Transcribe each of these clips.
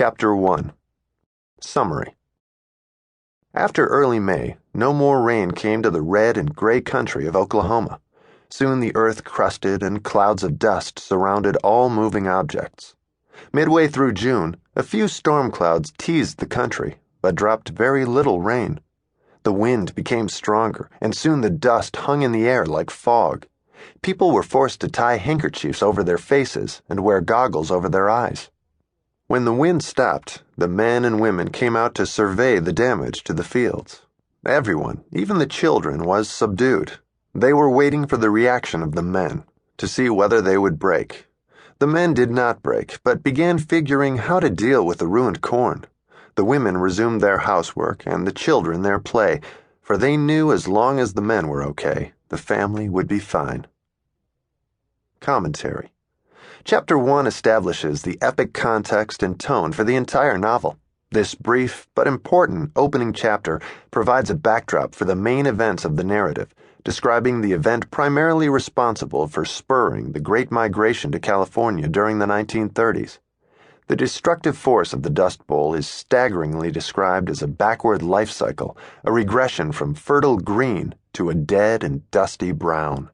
Chapter 1. Summary. After early May, no more rain came to the red and gray country of Oklahoma. Soon the earth crusted and clouds of dust surrounded all moving objects. Midway through June, a few storm clouds teased the country, but dropped very little rain. The wind became stronger, and soon the dust hung in the air like fog. People were forced to tie handkerchiefs over their faces and wear goggles over their eyes. When the wind stopped, the men and women came out to survey the damage to the fields. Everyone, even the children, was subdued. They were waiting for the reaction of the men, to see whether they would break. The men did not break, but began figuring how to deal with the ruined corn. The women resumed their housework and the children their play, for they knew as long as the men were okay, the family would be fine. Commentary. Chapter 1 establishes the epic context and tone for the entire novel. This brief but important opening chapter provides a backdrop for the main events of the narrative, describing the event primarily responsible for spurring the Great Migration to California during the 1930s. The destructive force of the Dust Bowl is staggeringly described as a backward life cycle, a regression from fertile green to a dead and dusty brown.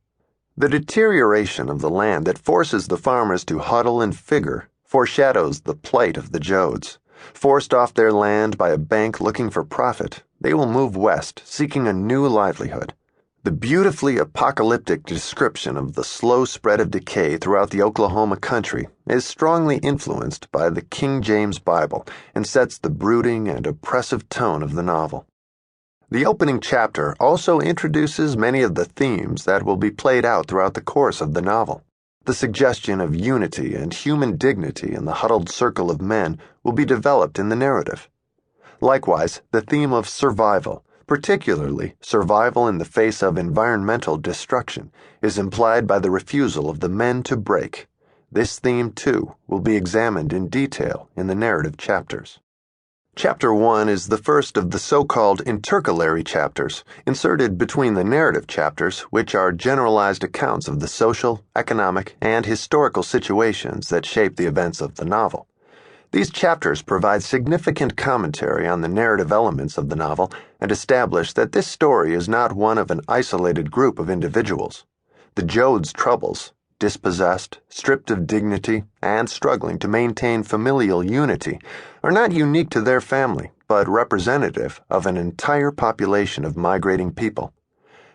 The deterioration of the land that forces the farmers to huddle and figure foreshadows the plight of the Jodes. Forced off their land by a bank looking for profit, they will move west, seeking a new livelihood. The beautifully apocalyptic description of the slow spread of decay throughout the Oklahoma country is strongly influenced by the King James Bible and sets the brooding and oppressive tone of the novel. The opening chapter also introduces many of the themes that will be played out throughout the course of the novel. The suggestion of unity and human dignity in the huddled circle of men will be developed in the narrative. Likewise, the theme of survival, particularly survival in the face of environmental destruction, is implied by the refusal of the men to break. This theme, too, will be examined in detail in the narrative chapters. Chapter 1 is the first of the so-called intercalary chapters, inserted between the narrative chapters, which are generalized accounts of the social, economic, and historical situations that shape the events of the novel. These chapters provide significant commentary on the narrative elements of the novel and establish that this story is not one of an isolated group of individuals. The Jodes' troubles, dispossessed, stripped of dignity, and struggling to maintain familial unity, are not unique to their family, but representative of an entire population of migrating people.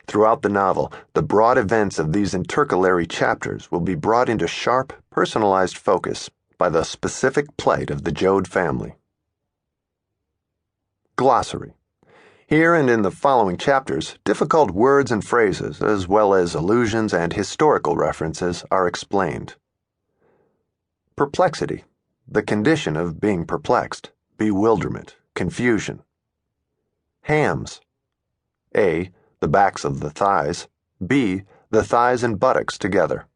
Throughout the novel, the broad events of these intercalary chapters will be brought into sharp, personalized focus by the specific plight of the Jode family. Glossary. Here and in the following chapters, difficult words and phrases, as well as allusions and historical references, are explained. Perplexity, the condition of being perplexed, bewilderment, confusion. Hams. A, the backs of the thighs. B, the thighs and buttocks together.